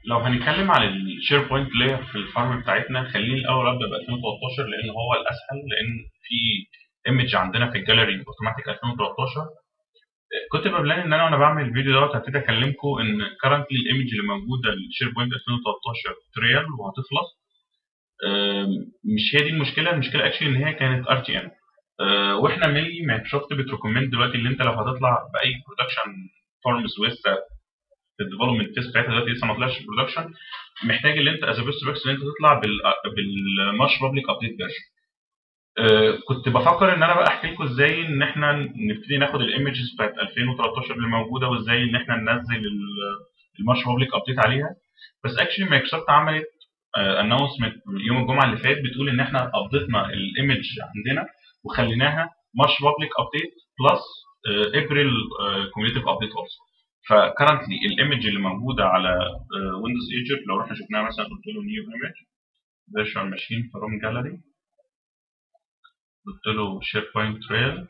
لو هنتكلم على الشير بوينت لاير في الفارم بتاعتنا، خليني الاول ابدا ب 2013 لان هو الاسهل، لان في ايمج عندنا في الجاليري اوتوماتيك 2013. كنت ببلان ان انا وانا بعمل الفيديو دوت هبتدي اكلمكم ان كرنتلي الايمج اللي موجوده الشير بوينت 2013 تريال وهتخلص. مش هي دي المشكله. المشكله اكشلي ان هي كانت ار تي ام، واحنا مينلي مايكروسوفت بتريكومند دلوقتي اللي انت لو هتطلع باي برودكشن فورمز لسه الديفلوبمنت تيست بتاعتها دلوقتي لسه ما طلعش برودكشن، محتاج ان انت از بيست براكتس ان انت تطلع بالمارش بابليك ابديت فيرجن. كنت بفكر ان انا بقى احكي لكم ازاي ان احنا نبتدي ناخد الايمجز بتاعت 2013 اللي موجوده، وازاي ان احنا ننزل المارش بابليك ابديت عليها. بس اكشلي مايكروسوفت عملت اناونسمنت يوم الجمعه اللي فات بتقول ان احنا ابديتنا الايمج عندنا وخليناها مارش بابليك ابديت بلس ابريل كوميونيتيف ابديت اولسو. فكرنتلي الايمج اللي موجوده على ويندوز ايجر، لو رحنا شفناها مثلا قلت له نيو ايمج فيرتشوال ماشين فروم جاليري، قلت له شير بوينت تريل،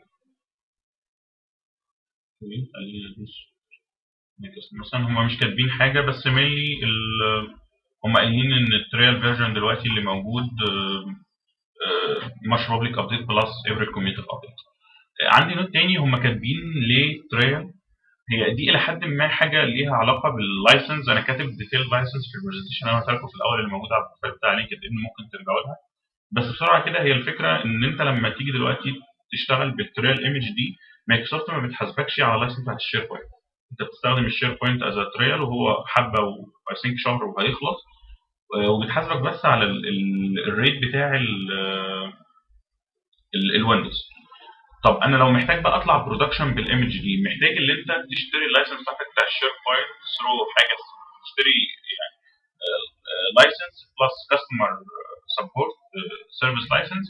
خلينا ندوس next. مثلا هم مش كاتبين حاجه، بس مينلي هم قايلين ان التريال فيرجن دلوقتي اللي موجود مش بابليك ابديت بلس افري كوميونيتيف ابديت. عندي نوت تاني هم كاتبين ليه تريال. هي دي الى حد ما حاجه ليها علاقه باللايسنس. انا كاتب ديتيل لايسنس في البرزنتيشن انا قلت لكم في الاول اللي موجوده على البروفايل بتاع لينكد ان، ممكن ترجعوا لها. بس بسرعه كده، هي الفكره ان انت لما تيجي دلوقتي تشتغل بالتريال ايمج دي، مايكروسوفت ما بتحاسبكش على اللايسنس بتاعت الشير بوينت. انت بتستخدم الشير بوينت از تريال وهو حبه واي ثينك شهر وهيخلص، وبتحاسبك بس على الريت بتاع الويندوز. طب انا لو محتاج بقى اطلع برودكشن بالايمج دي، محتاج ان انت تشتري اللايسنس بتاعتك بتاع الشير بوينت ثرو حاجه، تشتري يعني لايسنس بلس كاستمر سبورت سيرفيس لايسنس.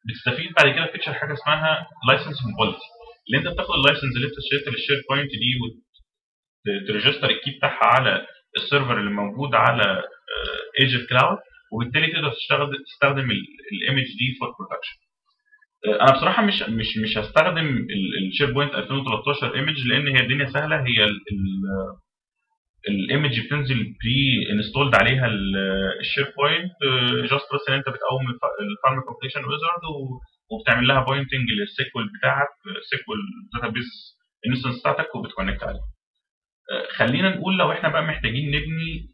بتستفيد بعد كده فيتشر حاجه اسمها لايسنس موبيلتي، اللي انت بتاخد اللايسنس اللي انت اشتريتها للشير بوينت دي وتريجستر الكي بتاعها على السيرفر اللي موجود على ايجر كلاود، وبالتالي تقدر تستخدم الايمج دي فور برودكشن. انا بصراحه مش هستخدم الشير بوينت 2013 ايمج، لان هي الدنيا سهله. هي الايمج بتنزل بري انستولد عليها الشير بوينت، جاست بس ان انت بتقوم الفارم كومبليشن ويزارد وبتعمل لها بوينتنج للسيكوال بتاعك، سيكوال داتابيس انستنس بتاعتك، وبتكونكت عليها. خلينا نقول لو احنا بقى محتاجين نبني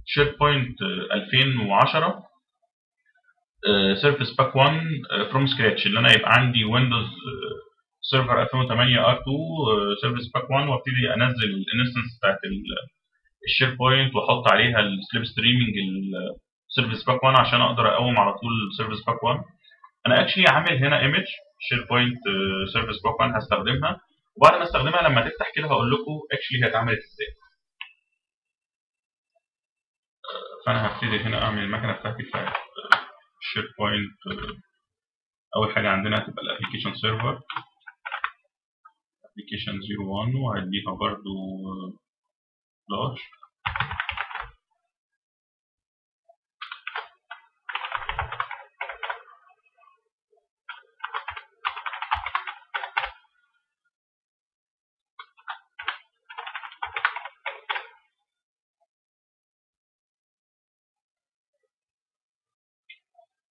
شير بوينت 2010 سيرفيس باك 1 فروم سكراتش، اللي انا يبقى عندي ويندوز سيرفر 2008 ار 2 سيرفيس باك 1، وابتدي انزل الانستنس بتاعت الشير بوينت واحط عليها السليب ستريمنج السيرفيس باك 1 عشان اقدر اقوم على طول السيرفيس باك 1. انا اكشلي عامل هنا ايمج شير بوينت سيرفيس باك 1 هستخدمها، وبعد ما استخدمها لما تفتح كده هقول لكم اكشلي هي اتعملت ازاي. فانا هبتدي هنا اعمل المكنه بتاعتي بتاعت شير بوينت. اول حاجه عندنا هتبقى الابلكيشن سيرفر ابلكيشن 01، وهديها برضو لارج.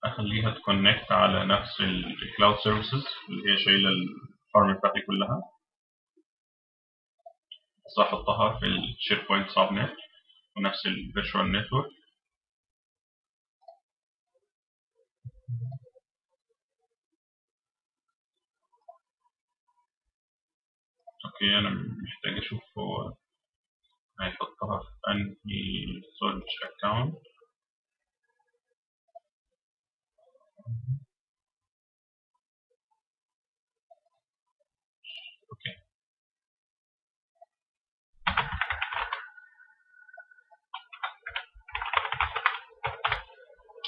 اخليها تكونكت على نفس الكلاود سيرفيسز اللي هي شايله الفارم بتاعتي كلها، بس احطها في الشير بوينت ساب نت ونفس الفيرتشوال نتورك. اوكي، انا محتاج اشوف هو هيحطها في انهي ستورج اكونت. اوكي،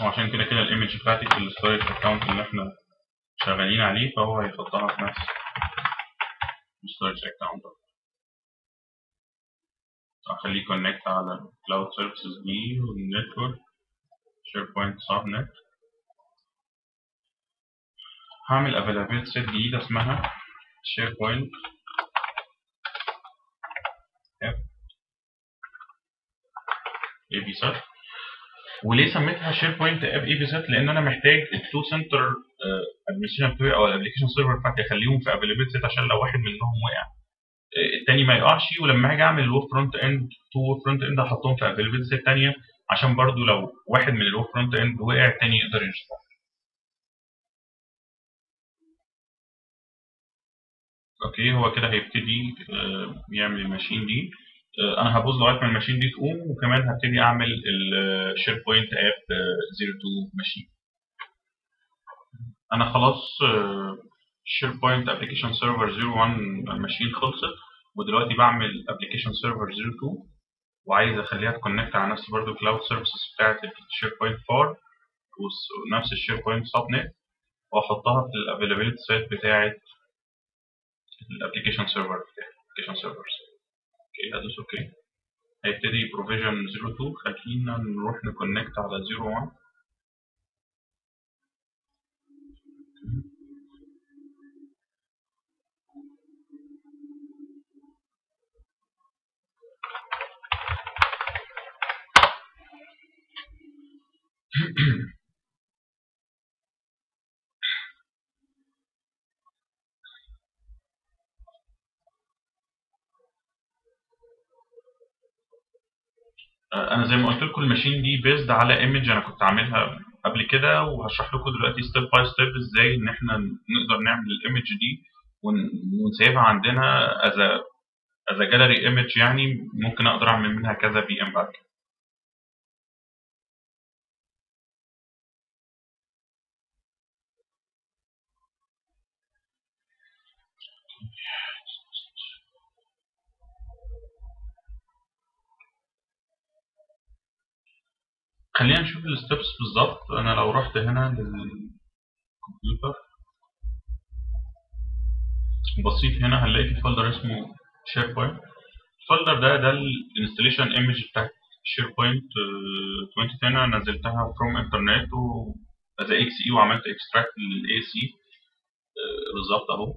وعشان كده الايمج بتاعتي في الستورج اكونت اللي احنا شغالين عليه، فهو هيحطها في نفس الستورج اكونت. اخليه كونكت على الكلاود سيرفيسز دي والنتورك شير بوينت ساب نت. هعمل availability set جديدة اسمها SharePoint اي بي سات. وليه سميتها شير بوينت اب اي بي سات؟ لان انا محتاج التو سنتر ادمنستريشن بتوعي او الابلكيشن سيرفر بتاعتي اخليهم في افيلابيلتي سيت عشان لو واحد منهم وقع التاني ما يقعش. ولما هاجي اعمل الويب فرونت اند تو ويب فرونت اند هحطهم في افيلابيلتي سيت ثانيه عشان برضو لو واحد من الويب فرونت اند وقع التاني يقدر يشتغل. اوكي هو كده هيبتدي يعمل الماشين دي. انا هبوظ لغايه ما الماشين دي تقوم، وكمان هبتدي اعمل الشير بوينت اب 02 ماشين. انا خلاص شير بوينت ابلكيشن سيرفر 01 الماشين خلصت، ودلوقتي بعمل ابلكيشن سيرفر 02 وعايز اخليها تكونكت على نفس برضو كلاود سيرفيسز بتاعت الشير بوينت 4 ونفس الشير بوينت سب نت، واحطها في الافيلابيلتي سايت بتاعت الابلكيشن سيرفر بتاعي الابلكيشن سيرفرز. اوكي هدوس اوكي. هيبتدي بروفيجن 02. خلينا نروح نكونكت على 01. انا زي ما قلت لكم الماشين دي بيزد على ايمج انا كنت عاملها قبل كده، وهشرح لكم دلوقتي ستيب باي ستيب ازاي ان احنا نقدر نعمل الايمج دي ونسيبها عندنا از جاليري ايمج. يعني ممكن اقدر اعمل منها كذا بي ام بعد كده. خلينا نشوف الستبس بالظبط. انا لو رحت هنا للكمبيوتر وبصيت هنا هنلاقي في فولدر اسمه شير بوينت. الفولدر ده الانستليشن ايمج بتاعت شير بوينت 2010. انا نزلتها فروم انترنت و از اكس اي وعملت اكستراكت للاي سي بالظبط اهو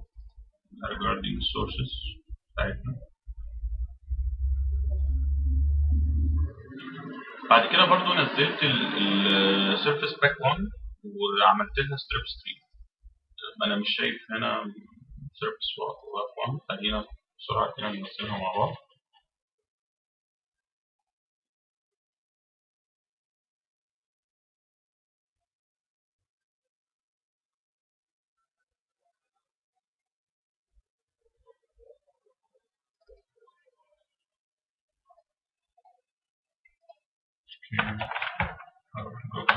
regarding السورسز بتاعتنا. بعد كده برضو نزلت السيرفيس باك 1 وعملت لها ستريب ستريم. انا مش شايف هنا سيرفيس باك 1. خلينا بسرعه كده ننزلها مع بعض. هروح جوجل.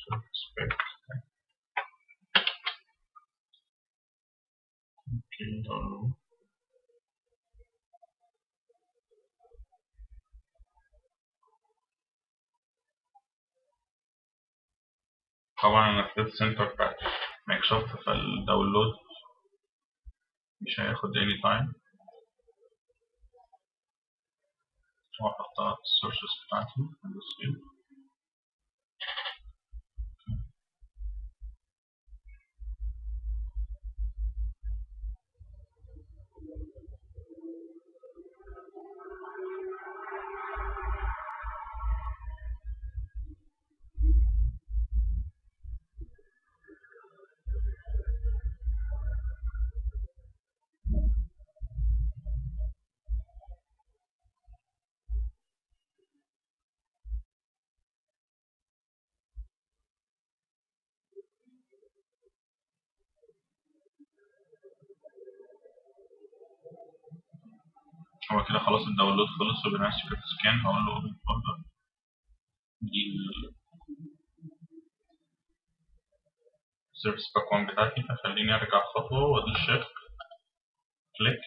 سيرفيس باك. اوكي طبعا انا في السنتر بتاعت مايكروسوفت فالداونلود مش هياخد any time. وهحطها في السورسز بتاعتي. هو كده خلاص الداونلود خلص وبنعمل سكريبت سكان. هقول له اوبن فولدر. دي السيرفيس باك 1 بتاعتي. فخليني ارجع خطوه وادوس شيفت كليك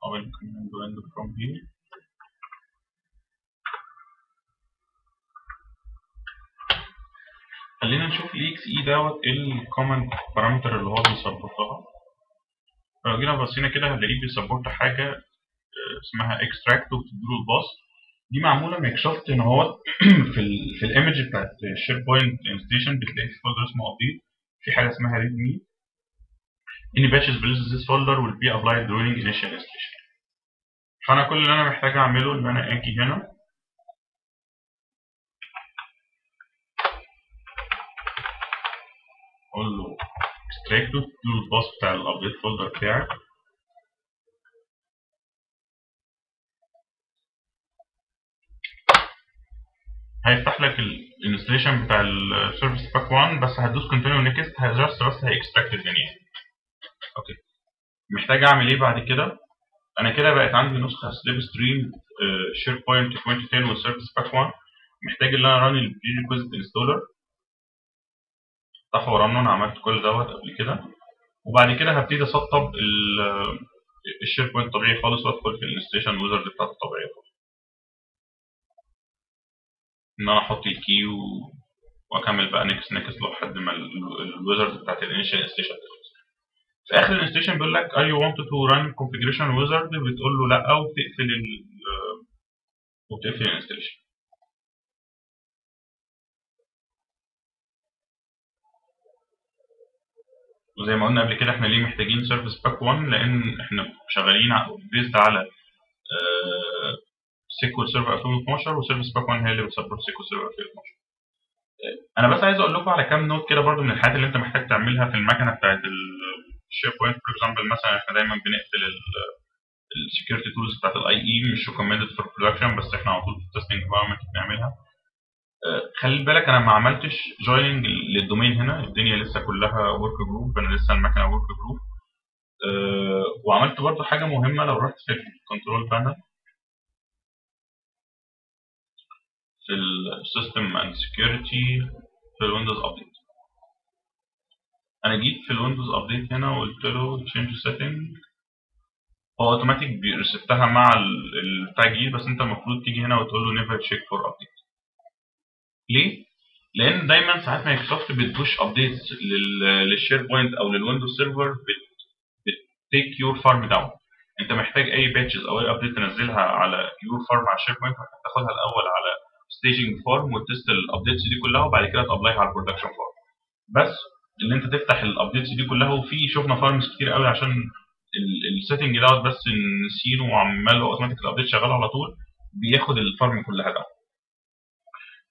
اوبن كوماند ويندو فروم هير. خلينا نشوف الاي اكس اي دوت ايه الكوماند بارامتر اللي هو بيسبورتها. فلو جينا بصينا كده هنلاقيه بيسبورت حاجه اسمها اكستراكت وبتديله الباص. دي معموله مايكروسوفت ان هو في الايمج بتاعت الشير بوينت انستيشن بتلاقي في فولدر اسمه ابديت، في حاجه اسمها ريد مي any patches below this folder will be applied during initial installation. فانا كل اللي انا محتاج اعمله ان انا اجي هنا اقول له extract له الباص بتاع الابديت فولدر بتاعك، هيفتح لك الانستليشن بتاع السيرفيس باك 1 بس هتدوس كونتينيو نيكست بس هيكستراكت الدنيا. اوكي، محتاج اعمل ايه بعد كده؟ انا كده بقت عندي نسخه سليب ستريم شير بوينت 2010 والسيرفيس باك 1. محتاج ان انا ران البري ريكويست انستولر، صح ورنه، انا عملت كل دوت قبل كده. وبعد كده هبتدي اسطب الشير بوينت طبيعي خالص وادخل في الانستليشن ويزرد بتاعته الطبيعيه خالص، ان انا احط الكي واكمل بقى نيكست نيكست لحد ما الويزرد بتاعت الانيشال انستليشن تخلص. في اخر الانستليشن بيقول لك are you wanted to run configuration wizard، بتقول له لا وبتقفل الانستليشن. وزي ما قلنا قبل كده احنا ليه محتاجين سيرفيس باك 1؟ لان احنا شغالين بيزد على سيكوال سيرفر 2012 وسيرفيس باك 1 هي اللي بتسبورت سيكوال سيرفر 2012. انا بس عايز اقول لكم على كام نوت كده برضو من الحاجات اللي انت محتاج تعملها في المكنه بتاعت الشير بوينت. فور اكزامبل مثلا احنا دايما بنقفل السكيورتي تولز بتاعت الاي اي، مش ريكومندد فور برودكشن بس احنا على طول في التستنج انفايرمنت بنعملها. خلي بالك انا ما عملتش جويننج للدومين هنا، الدنيا لسه كلها ورك جروب، انا لسه المكنه ورك جروب. وعملت برضو حاجه مهمه، لو رحت في الكنترول بانل في السيستم اند سكيورتي في الويندوز ابديت، انا جيت في الويندوز ابديت هنا وقلت له تشينج سيتنج، هو اوتوماتيك بيرستها مع التاج، بس انت المفروض تيجي هنا وتقول له نيفر تشيك فور ابديت. ليه؟ لان دايما ساعات مايكروسوفت بتبوش ابديتس للشير بوينت او للويندوز سيرفر بتيك يور فارم داون. انت محتاج اي باتشز او اي ابديت تنزلها على يور فارم على الشير بوينت، محتاج تاخدها الاول على ستيجنج فارم وتست الابديتس دي كلها وبعد كده تابلايها على البرودكشن فارم. بس اللي انت تفتح الابديتس دي كلها، وفي شفنا فارمز كتير قوي عشان السيتنج دوت بس نسينه وعمال اوتوماتيك الابديت شغال على طول بياخد الفارم كلها داون.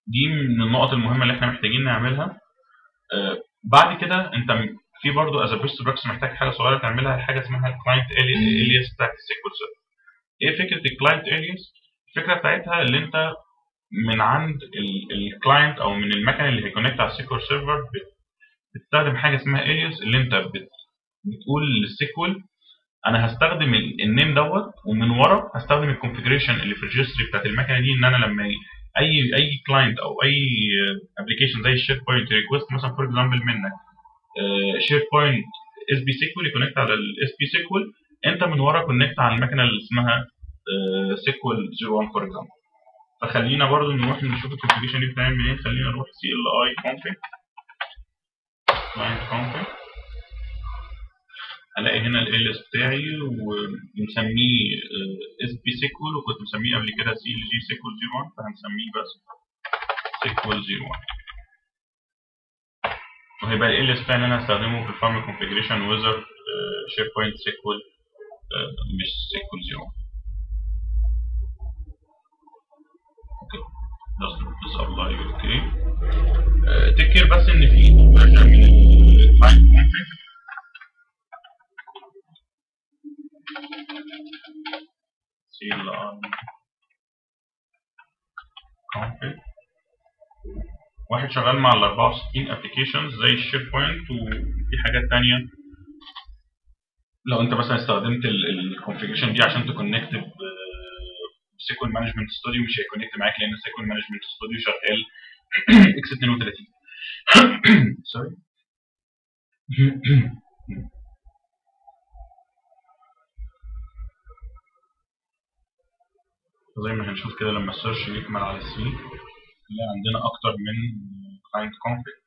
دي من النقط المهمه اللي احنا محتاجين نعملها. بعد كده انت في برضه از بيست براكتس محتاج حاجه صغيره تعملها، حاجه اسمها الكلاينت الياس بتاعت السيكوال سيرفر. ايه فكره الكلاينت الياس؟ الفكره بتاعتها اللي انت من عند الكلاينت او من المكنه اللي هيكونكت على السيكوال سيرفر بتستخدم حاجه اسمها الياس، اللي انت بتقول للسيكوال انا هستخدم النيم دوت، ومن ورا هستخدم الكونفجريشن اللي في الريجستري بتاعت المكنه دي، ان انا لما اي كلاينت او اي ابلكيشن زي الشير بوينت ريكوست مثلا فور اكزامبل منك شير بوينت اس بي سيكوال يكونكت على الاس بي سيكوال، انت من ورا كونكت على المكنه اللي اسمها سيكوال 01 فور اكزامبل. فخلينا برضو نروح نشوف الكونفجريشن دي بتعمل منين. خلينا نروح سي ال اي config client config، هلاقي هنا الالياس بتاعي ومسميه اس بي سيكوال، وكنت مسميه قبل كده سي ال جي سيكوال 01، فهنسميه بس سيكوال 01. وهيبقى الالياس بتاعي اللي انا هستخدمه في الفارم كونفجريشن ويزر شير بوينت سيكوال مش سيكوال 01. اوكي just press apply. اوكي تذكر بس ان في فيرجن من الكلاينت config سي ال اي config، واحد شغال مع ال 64 ابلكيشنز زي الشير بوينت، وفي حاجات تانية لو انت مثلا استخدمت الكونفيجريشن دي عشان تكونكت بسيكوال مانجمنت ستوديو مش هيكونكت معاك، لان السيكوال مانجمنت ستوديو شغال اكس 32. سوري. زي ما هنشوف كده لما السيرش يكمل على السي هنلاقي عندنا اكتر من كلاينت config.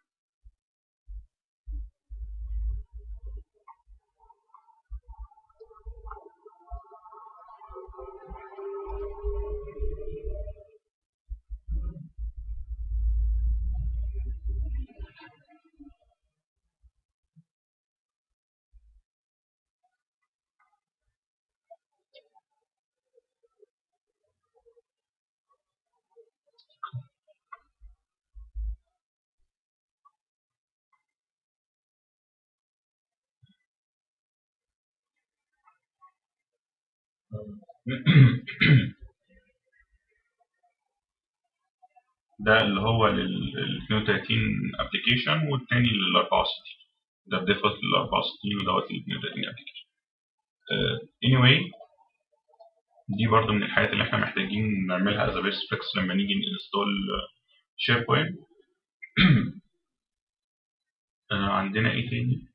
ده اللي هو لل 32 ابلكيشن والتاني لل 64. ده بديفولت لل 64 ودوت لل 32 ابلكيشن. anyway دي برضو من الحاجات اللي احنا محتاجين نعملها as a best fix لما نيجي نinstall SharePoint. عندنا ايه تاني؟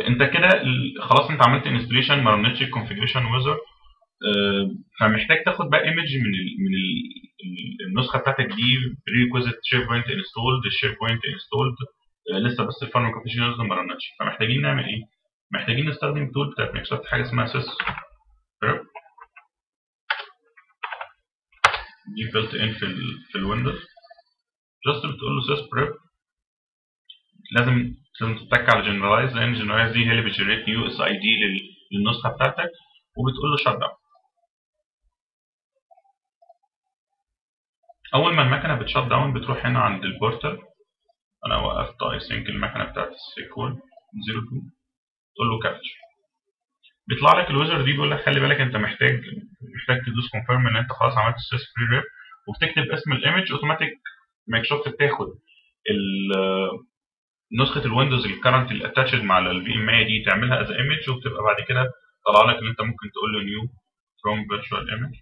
انت كده خلاص انت عملت انستليشن، ما رنتش الكونفيجريشن ويزر، فمحتاج تاخد بقى ايمج النسخه بتاعتك دي بريكوزيت SharePoint انستولد، الSharePoint انستولد، لسه بس الفارم كونفيجريشن ويزر ما رنتش. فمحتاجين نعمل ايه؟ محتاجين نستخدم تول بتاعت مايكروسوفت، حاجه اسمها سيس بريب. دي بيلت ان في الويندوز. جاست بتقول له سيس بريب، لازم تتك على جنرالايز، لان جنرالايز دي هي اللي بتجنريت يو اس اي دي للنسخه بتاعتك، وبتقول له شت داون. اول ما المكنه بتشت داون بتروح هنا عند البورتال. انا وقفت اي سينك المكنه بتاعت السيكول 02، تقول له كابتشر. بيطلع لك الويزر دي بيقول لك خلي بالك انت محتاج تدوس كونفيرم ان انت خلاص عملت السيس فري ريب، وبتكتب اسم الايمج اوتوماتيك. مايكروسوفت بتاخد نسخه الويندوز الكرنت اللي اتاتشد مع الفي ام اي دي، تعملها از ايمج، وبتبقى بعد كده طلع لك ان انت ممكن تقول له نيو فروم فيرتشوال ايمج،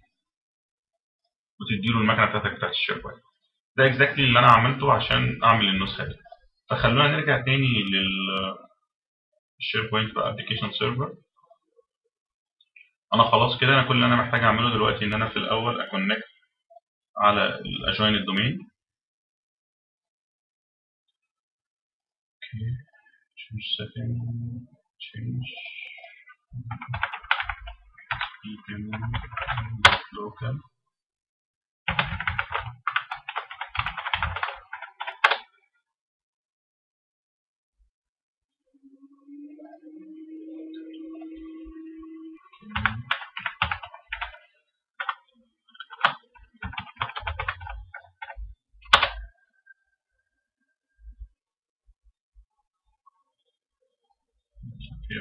وتدي له المكنه بتاعتك بتاعت الشير بوينت. ده اكزاكتلي اللي انا عملته عشان اعمل النسخه دي. فخلونا نرجع تاني للشير بوينت بقى ابلكيشن سيرفر. انا خلاص كده، انا كل اللي انا محتاج اعمله دلوقتي ان انا في الاول اكونكت على الاجوين الدومين. change setting change local.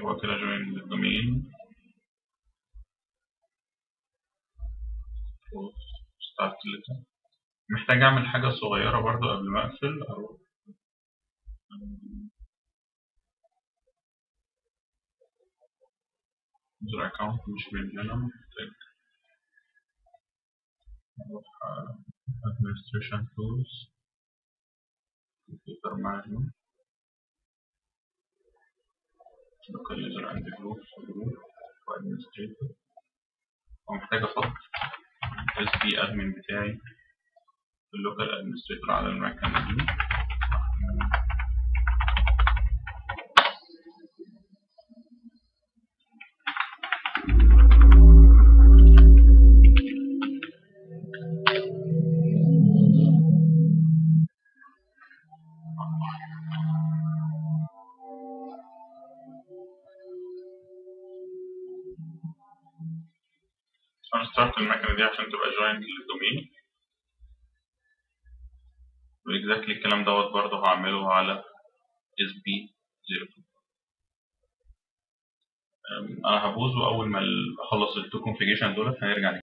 هو كده جوين الدومين. ستارت ليتر. محتاج اعمل حاجه صغيره برضو قبل ما اقفل. اروح يوزر اكونت مش بيدينا، محتاج اروح administration tools، computer management، local user and groups وadministrator، ومحتاج احط اس بي ادمن بتاعي في اللوكال ادمنستريتور على المكنه دي. هنستارت المكنه دي عشان تبقى جوينت للدومين، واكزاكتلي الكلام دوت برضه هعمله على اس بي 02. انا هبوظه اول ما اخلص التو كونفيجريشن دول هنرجع